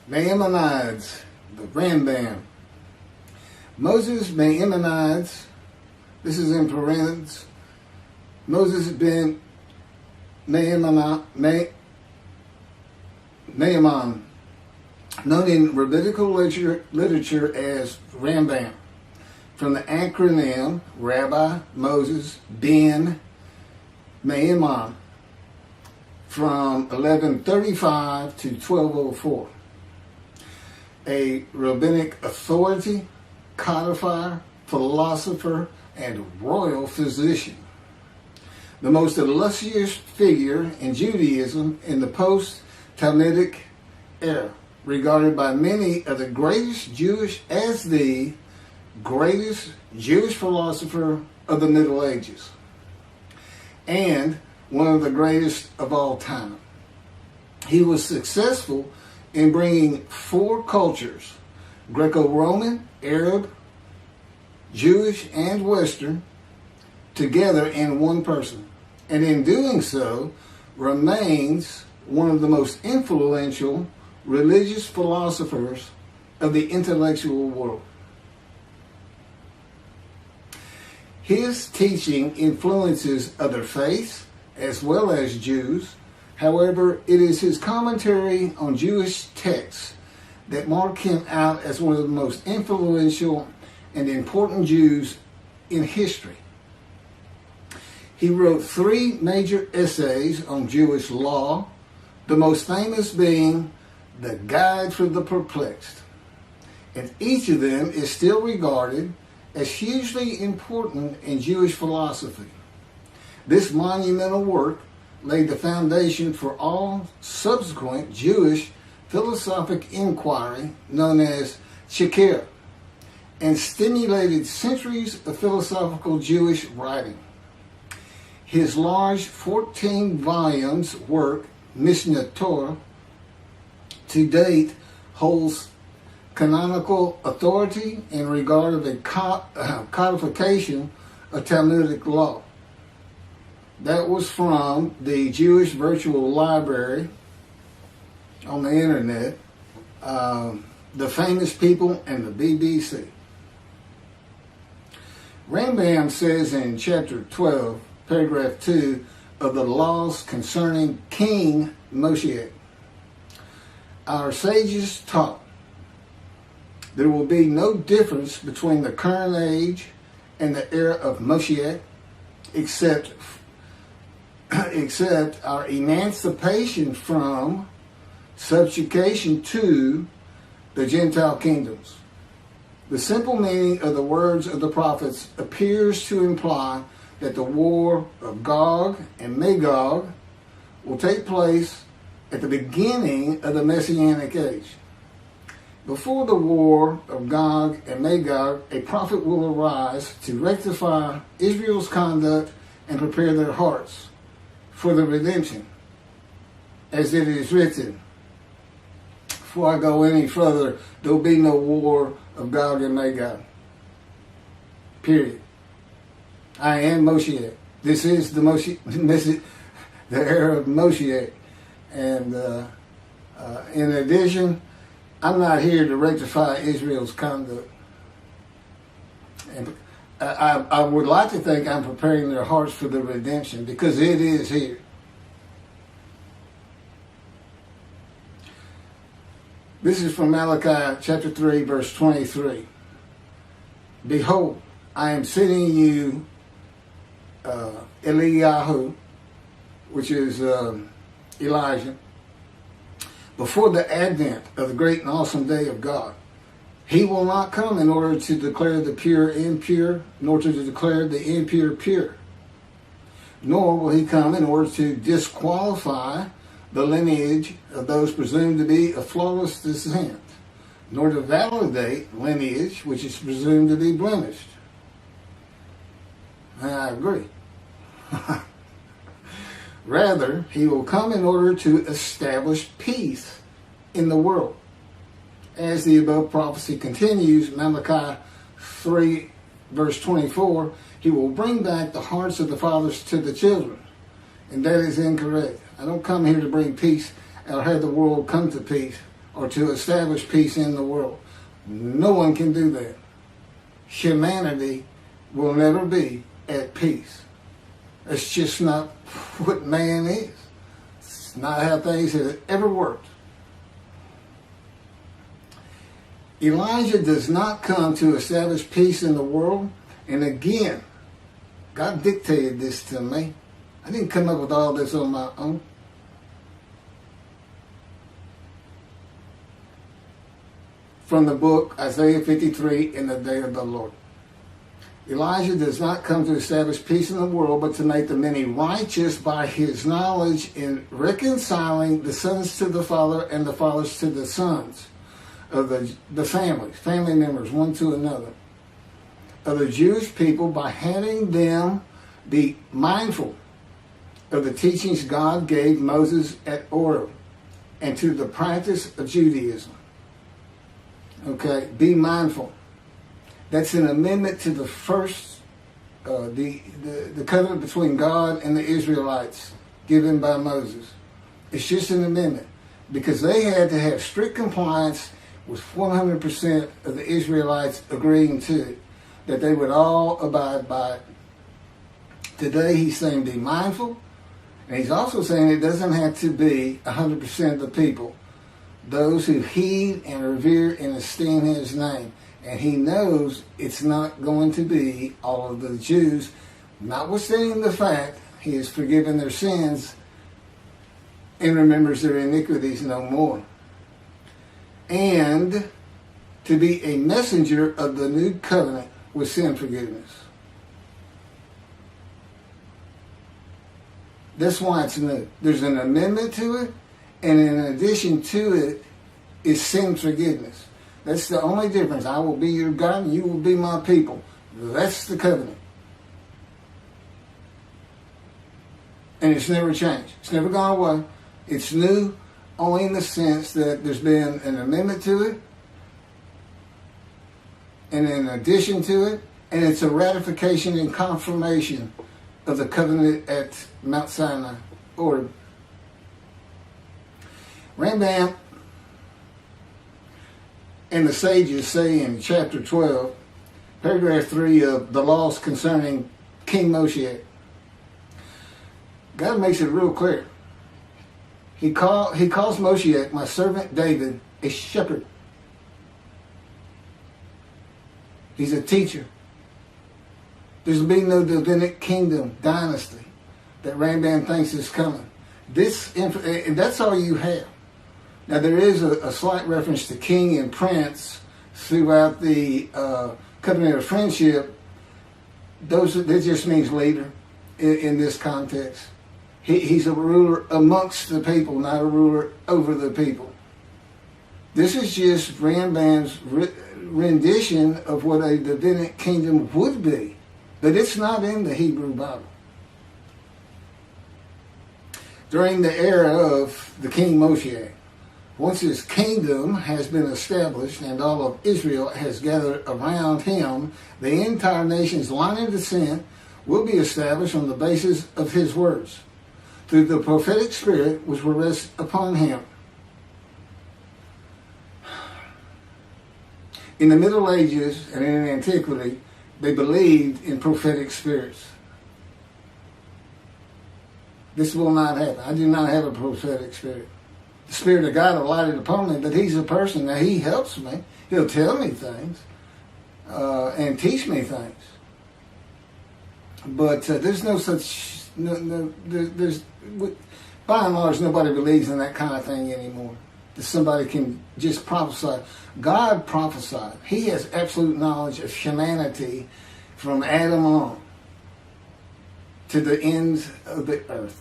Maimonides, the Rambam. Moses Maimonides, this is in parentheses, Moses Ben Maimon, known in rabbinical literature as Rambam, from the acronym Rabbi Moses Ben Maimon, from 1135 to 1204. A rabbinic authority, codifier, philosopher, and royal physician. The most illustrious figure in Judaism in the post-talmudic era, regarded by many of the greatest Jewish philosopher of the Middle Ages, and one of the greatest of all time. He was successful in bringing four cultures, Greco-Roman, Arab, Jewish, and Western, together in one person, and in doing so remains one of the most influential religious philosophers of the intellectual world. His teaching influences other faiths as well as Jews. However, it is his commentary on Jewish texts that mark him out as one of the most influential and important Jews in history. He wrote 3 major essays on Jewish law, the most famous being The Guide for the Perplexed. And each of them is still regarded as hugely important in Jewish philosophy. This monumental work laid the foundation for all subsequent Jewish philosophic inquiry known as Chakirah, and stimulated centuries of philosophical Jewish writing. His large 14 volumes work, Mishneh Torah, to date holds canonical authority in regard of a codification of Talmudic law. That was from the Jewish Virtual Library on the internet, The Famous People, and the BBC. Rambam says in chapter 12, paragraph 2 of the laws concerning King Moshe, our sages taught there will be no difference between the current age and the era of Moshe, except our emancipation from subjugation to the Gentile kingdoms. The simple meaning of the words of the prophets appears to imply that the war of Gog and Magog will take place at the beginning of the Messianic age. Before the war of Gog and Magog, a prophet will arise to rectify Israel's conduct and prepare their hearts for the redemption, as it is written. Before I go any further, there will be no war of Gog and Magog. Period. I am Moshe. This is the era of Moshe. And in addition, I'm not here to rectify Israel's conduct. And I would like to think I'm preparing their hearts for the redemption, because it is here. This is from Malachi chapter 3, verse 23. Behold, I am sending you Eliyahu, which is Elijah, before the advent of the great and awesome day of God. He will not come in order to declare the pure impure, nor to declare the impure pure. Nor will he come in order to disqualify the lineage of those presumed to be of flawless descent, nor to validate lineage which is presumed to be blemished. And I agree. Rather, he will come in order to establish peace in the world. As the above prophecy continues, Malachi 3, verse 24, he will bring back the hearts of the fathers to the children. And that is incorrect. I don't come here to bring peace or have the world come to peace or to establish peace in the world. No one can do that. Humanity will never be at peace. It's just not what man is. It's not how things have ever worked. Elijah does not come to establish peace in the world. And again, God dictated this to me. I didn't come up with all this on my own. From the book Isaiah 53, In the Day of the Lord. Elijah does not come to establish peace in the world, but to make the many righteous by his knowledge in reconciling the sons to the father and the fathers to the sons of the family members, one to another, of the Jewish people, by having them be mindful of the teachings God gave Moses at Horeb, and to the practice of Judaism. Okay, be mindful. That's an amendment to the first, the covenant between God and the Israelites given by Moses. It's just an amendment because they had to have strict compliance with 100% of the Israelites agreeing to it, that they would all abide by it. Today he's saying be mindful, and he's also saying it doesn't have to be 100% of the people, those who heed and revere and esteem his name. And he knows it's not going to be all of the Jews, notwithstanding the fact he has forgiven their sins and remembers their iniquities no more. And to be a messenger of the new covenant with sin forgiveness. That's why it's new. There's an amendment to it, and in addition to it is sin forgiveness. That's the only difference. I will be your God and you will be my people. That's the covenant. And it's never changed. It's never gone away. It's new only in the sense that there's been an amendment to it, and in addition to it, and it's a ratification and confirmation of the covenant at Mount Sinai, or Rambam and the sages say in chapter 12, paragraph 3 of the laws concerning King Moshe, God makes it real clear. He calls Moshe, my servant David, a shepherd. He's a teacher. There's been no Rabbinic kingdom dynasty that Rambam thinks is coming. And that's all you have. Now there is a slight reference to king and prince throughout the covenant of friendship. That just means leader in this context. He's a ruler amongst the people, not a ruler over the people. This is just Rambam's rendition of what a Rabbinic kingdom would be. But it's not in the Hebrew Bible. During the era of the King Moshe, once his kingdom has been established and all of Israel has gathered around him, the entire nation's line of descent will be established on the basis of his words, through the prophetic spirit which will rest upon him. In the Middle Ages and in antiquity, they believed in prophetic spirits. This will not happen. I do not have a prophetic spirit. The Spirit of God alighted upon me, but he's a person. Now, he helps me. He'll tell me things and teach me things. But there's no such... there's by and large, nobody believes in that kind of thing anymore. That somebody can just prophesy. God prophesied. He has absolute knowledge of humanity from Adam on to the ends of the earth.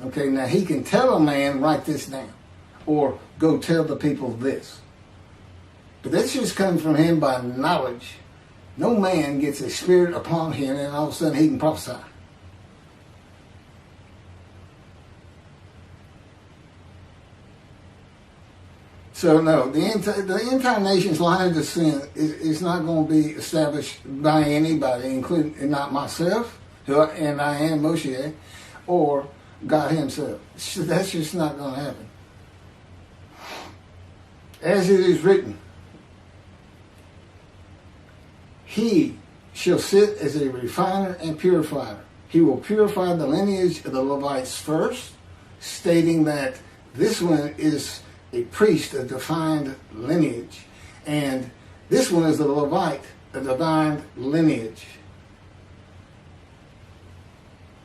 Okay, now he can tell a man, write this down, or go tell the people this. But that's just coming from him by knowledge. No man gets a spirit upon him and all of a sudden he can prophesy. So no, the entire nation's line of descent is not going to be established by anybody, including and not myself, and I am Moshe, or God Himself. That's just not going to happen. As it is written, He shall sit as a refiner and purifier. He will purify the lineage of the Levites first, stating that this one is a priest of defined lineage, and this one is a Levite, a defined lineage.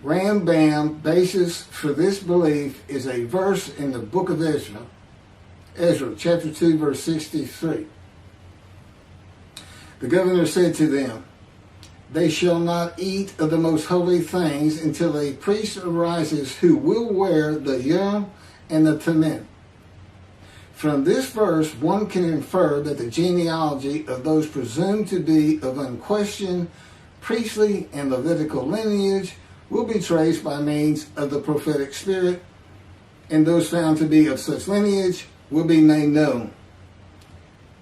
Rambam basis for this belief is a verse in the book of Ezra, chapter 2, verse 63. The governor said to them, "They shall not eat of the most holy things until a priest arises who will wear the Yom and the Tamim." From this verse, one can infer that the genealogy of those presumed to be of unquestioned priestly and Levitical lineage will be traced by means of the prophetic spirit, and those found to be of such lineage will be made known.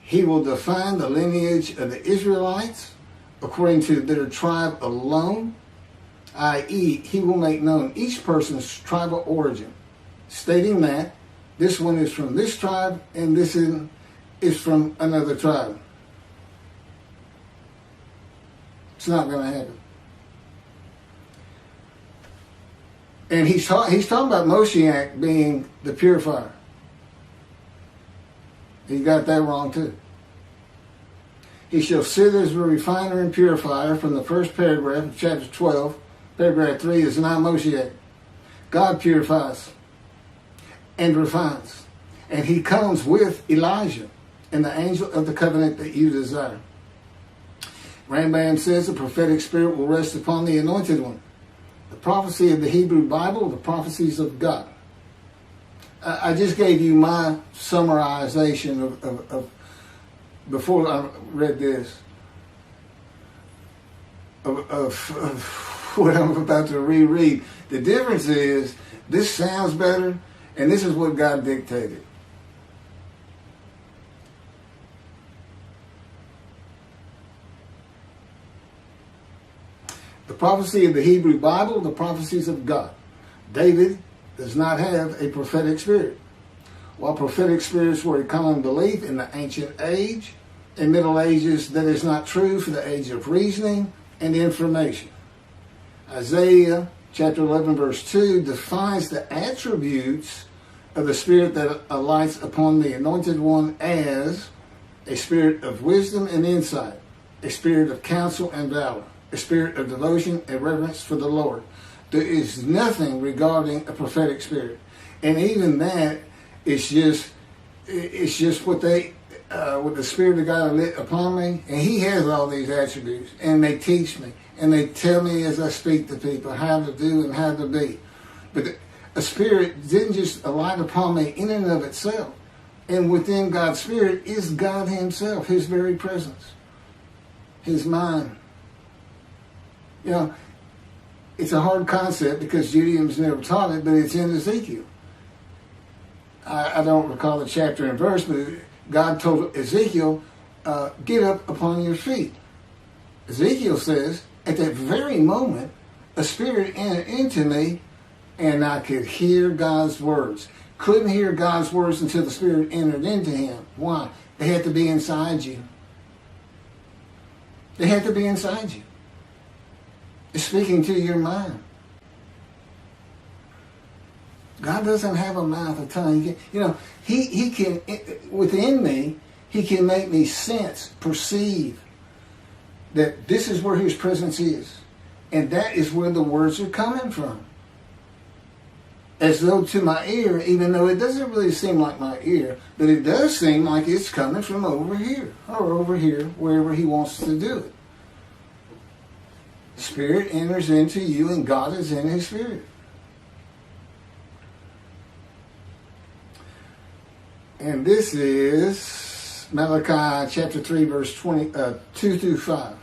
He will define the lineage of the Israelites according to their tribe alone, i.e., He will make known each person's tribal origin, stating that this one is from this tribe and this is from another tribe. It's not going to happen. And he's talking about Moshiach being the purifier. He got that wrong too. He shall sit as a refiner and purifier from the first paragraph of chapter 12. Paragraph 3 is not Moshiach. God purifies and refines. And He comes with Elijah and the angel of the covenant that you desire. Rambam says the prophetic spirit will rest upon the anointed one. The prophecy of the Hebrew Bible, the prophecies of God. I just gave you my summarization of before I read this, of what I'm about to reread. The difference is, this sounds better, and this is what God dictated. The prophecy of the Hebrew Bible, the prophecies of God. David does not have a prophetic spirit. While prophetic spirits were a common belief in the ancient age and Middle Ages, that is not true for the age of reasoning and information. Isaiah chapter 11 verse 2 defines the attributes of the spirit that alights upon the anointed one as a spirit of wisdom and insight, a spirit of counsel and valor, a spirit of devotion and reverence for the Lord. There is nothing regarding a prophetic spirit. And even that is just what the Spirit of God lit upon me. And He has all these attributes. And they teach me. And they tell me as I speak to people how to do and how to be. But a spirit didn't just alight upon me in and of itself. And within God's Spirit is God Himself, His very presence, His mind. You know, it's a hard concept because Judaism's never taught it, but it's in Ezekiel. I don't recall the chapter and verse, but God told Ezekiel, get up upon your feet. Ezekiel says, at that very moment, a spirit entered into me, and I could hear God's words. Couldn't hear God's words until the Spirit entered into him. Why? They had to be inside you. They had to be inside you. It's speaking to your mind. God doesn't have a mouth, a tongue. He can, within me, He can make me sense, perceive that this is where His presence is. And that is where the words are coming from. As though to my ear, even though it doesn't really seem like my ear, but it does seem like it's coming from over here, or over here, wherever He wants to do it. The Spirit enters into you, and God is in His Spirit. And this is Malachi chapter 3, verse 2 through 5.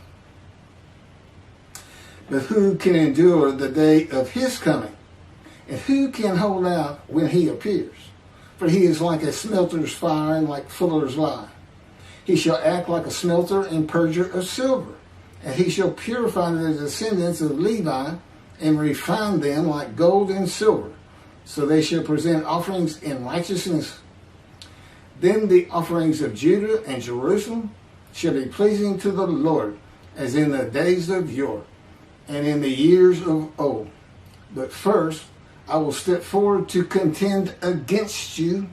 But who can endure the day of His coming? And who can hold out when He appears? for he is like a smelter's fire and like fuller's lye. He shall act like a smelter and purger of silver, and he shall purify the descendants of Levi and refine them like gold and silver, so they shall present offerings in righteousness. Then the offerings of Judah and Jerusalem shall be pleasing to the Lord, as in the days of yore, and in the years of old. But first I will step forward to contend against you,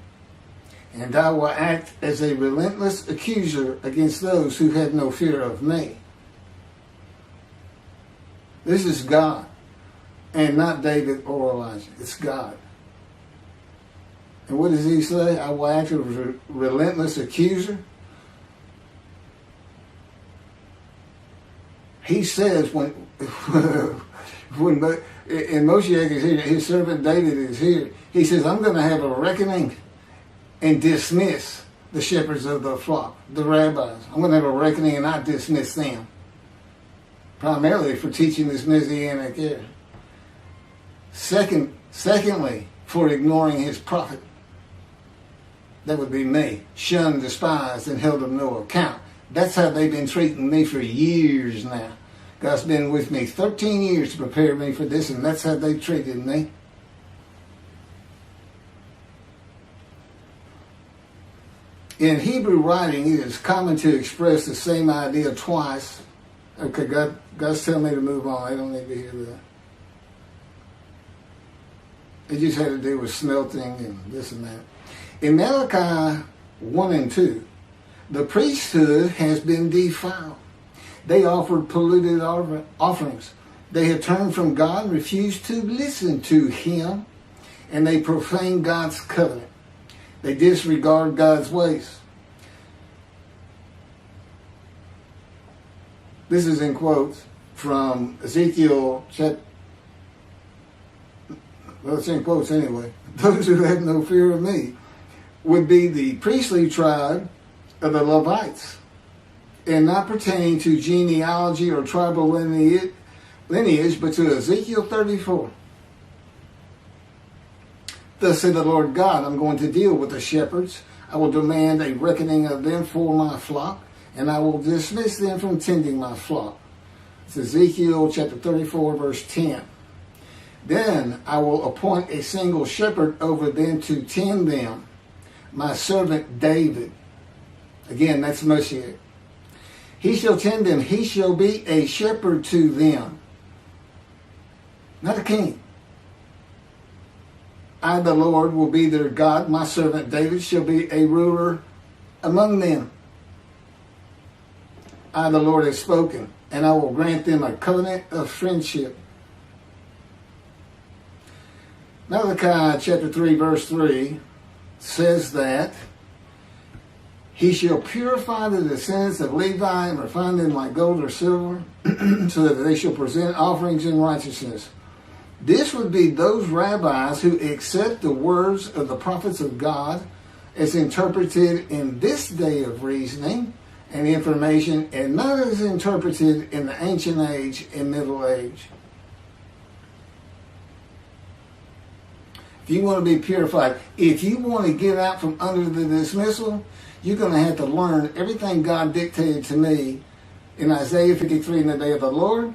and I will act as a relentless accuser against those who have no fear of me. This is God, and not David or Elijah. It's God. And what does he say? I will act as a relentless accuser. He says when Moshiach is here, his servant David is here, he says, I'm going to have a reckoning and dismiss the shepherds of the flock, the rabbis. I'm going to have a reckoning and I dismiss them. Primarily for teaching this Messianic era. Secondly, for ignoring his prophet. That would be me, shunned, despised, and held of no account. That's how they've been treating me for years now. God's been with me 13 years to prepare me for this, and that's how they treated me. In Hebrew writing, it is common to express the same idea twice. Okay, God's telling me to move on. I don't need to hear that. It just had to do with smelting and this and that. In Malachi 1 and 2, the priesthood has been defiled. They offered polluted offerings. They have turned from God and refused to listen to him, and they profane God's covenant. They disregard God's ways. This is in quotes from Ezekiel chapter. Well, it's in quotes anyway. Those who have no fear of me would be the priestly tribe of the Levites, and not pertaining to genealogy or tribal lineage, but to Ezekiel 34. Thus said the Lord God, I'm going to deal with the shepherds. I will demand a reckoning of them for my flock, and I will dismiss them from tending my flock. It's Ezekiel chapter 34, verse 10. Then I will appoint a single shepherd over them to tend them, my servant David. Again, that's Moshiach. He shall tend them. He shall be a shepherd to them. Not a king. I, the Lord, will be their God. My servant David shall be a ruler among them. I, the Lord, have spoken, and I will grant them a covenant of friendship. Malachi chapter 3, verse 3 says that he shall purify the descendants of Levi and refine them like gold or silver, so that they shall present offerings in righteousness. This would be those rabbis who accept the words of the prophets of God as interpreted in this day of reasoning and information, and not as interpreted in the ancient age and middle age. If you want to be purified, if you want to get out from under the dismissal, you're going to have to learn everything God dictated to me in Isaiah 53 in the day of the Lord,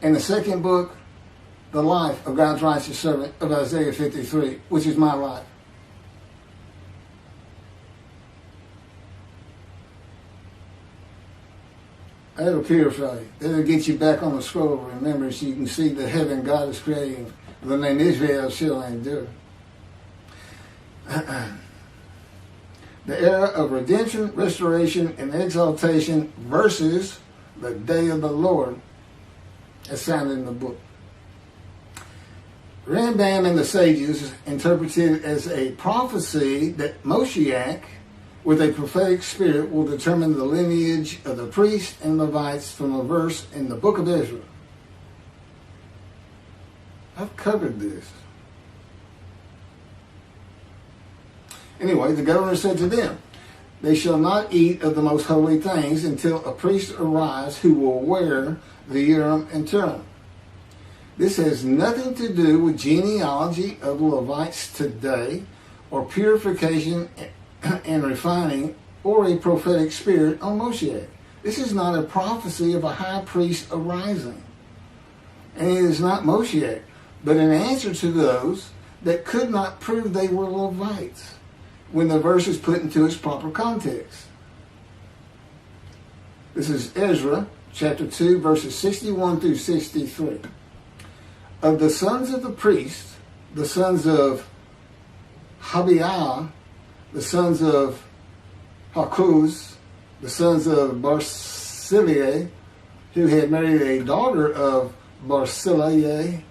and the second book, the life of God's righteous servant of Isaiah 53, which is my life. That'll purify you. That'll get you back on the scroll of remembrance. You can see the heaven God is creating. The name Israel shall endure. The era of redemption, restoration, and exaltation versus the day of the Lord, as sounded in the book. Rambam and the sages interpreted it as a prophecy that Moshiach, with a prophetic spirit, will determine the lineage of the priests and Levites from a verse in the book of Ezra. I've covered this. Anyway, the governor said to them, they shall not eat of the most holy things until a priest arrives who will wear the Urim and Thummim. This has nothing to do with genealogy of Levites today or purification and refining, or a prophetic spirit on Moshiach. This is not a prophecy of a high priest arising. And it is not Moshiach, but an answer to those that could not prove they were Levites when the verse is put into its proper context. This is Ezra, chapter 2, verses 61 through 63. Of the sons of the priests, the sons of Habiah, the sons of Hakuz, the sons of Barzillai, who had married a daughter of Barzillai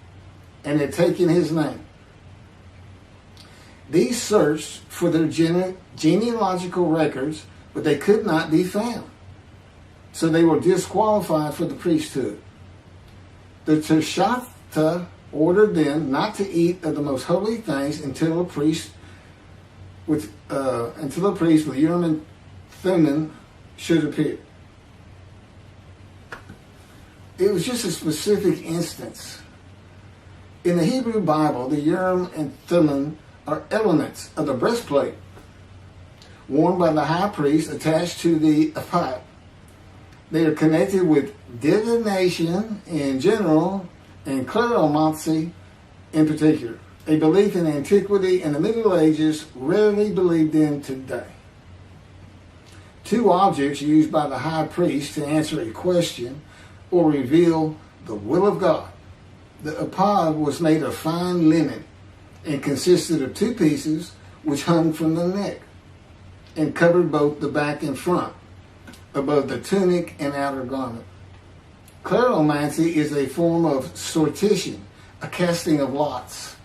and had taken his name. These searched for their genealogical records, but they could not be found. So they were disqualified for the priesthood. The Teshachta ordered them not to eat of the most holy things until a priest with Urim and Thummim should appear. It was just a specific instance. In the Hebrew Bible, the Urim and Thummim are elements of the breastplate worn by the high priest attached to the ephod. They are connected with divination in general and cleromancy in particular, a belief in antiquity and the Middle Ages rarely believed in today. Two objects used by the high priest to answer a question or reveal the will of God. The ephod was made of fine linen and consisted of two pieces which hung from the neck and covered both the back and front, above the tunic and outer garment. Cleromancy is a form of sortition, a casting of lots.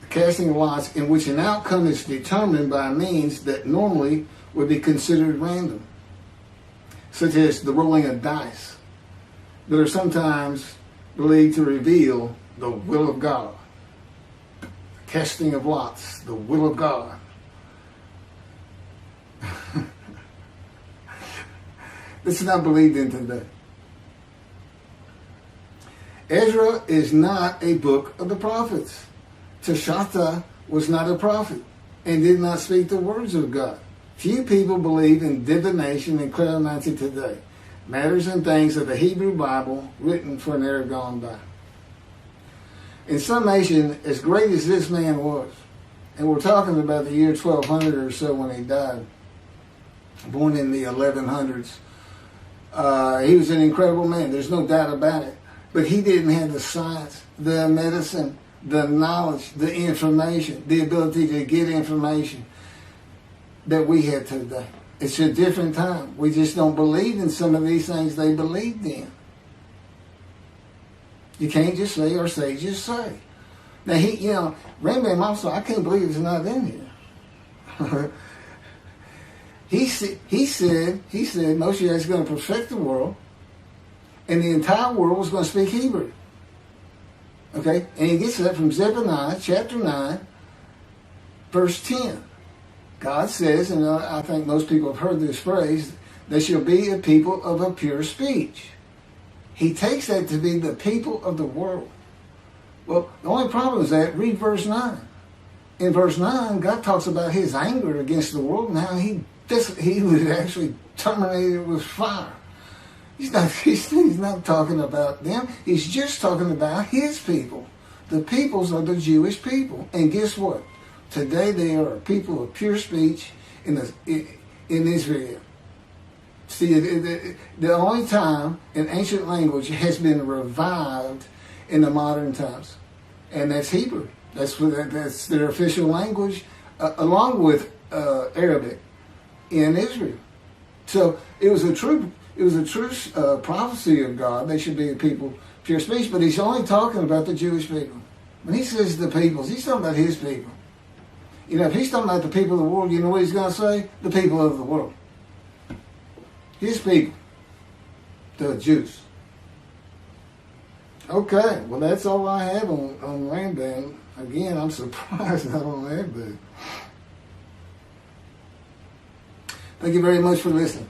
A casting of lots in which an outcome is determined by means that normally would be considered random, such as the rolling of dice, that are sometimes believed to reveal the will of God. Casting of lots, the will of God. This is not believed in today. Ezra is not a book of the prophets. Teshachta was not a prophet and did not speak the words of God. Few people believe in divination and cleromancy today, matters and things of the Hebrew Bible written for an era gone by. In summation, as great as this man was, and we're talking about the year 1200 or so when he died, born in the 1100s, he was an incredible man. There's no doubt about it. But he didn't have the science, the medicine, the knowledge, the information, the ability to get information that we have today. It's a different time. We just don't believe in some of these things they believed in. You can't just say our sages say. Now, Rambam also, I can't believe it's not in here. He said Moshe is going to perfect the world, and the entire world was going to speak Hebrew. Okay? And he gets that from Zephaniah chapter 9, verse 10. God says, and I think most people have heard this phrase, they shall be a people of a pure speech. He takes that to be the people of the world. Well, the only problem is that, read verse 9. In verse 9, God talks about his anger against the world and how he would actually terminate it with fire. He's not talking about them. He's just talking about his people. The peoples are the Jewish people. And guess what? Today they are a people of pure speech in Israel. See, the only time an ancient language has been revived in the modern times, and that's Hebrew. That's their official language, along with Arabic in Israel. So it was a true prophecy of God. They should be a people of pure speech, but he's only talking about the Jewish people. When he says the peoples, he's talking about his people. If he's talking about the people of the world, you know what he's going to say? The people of the world. His people. The Jews. Okay, well that's all I have on Rambam. Again, I'm surprised I don't have that. Thank you very much for listening.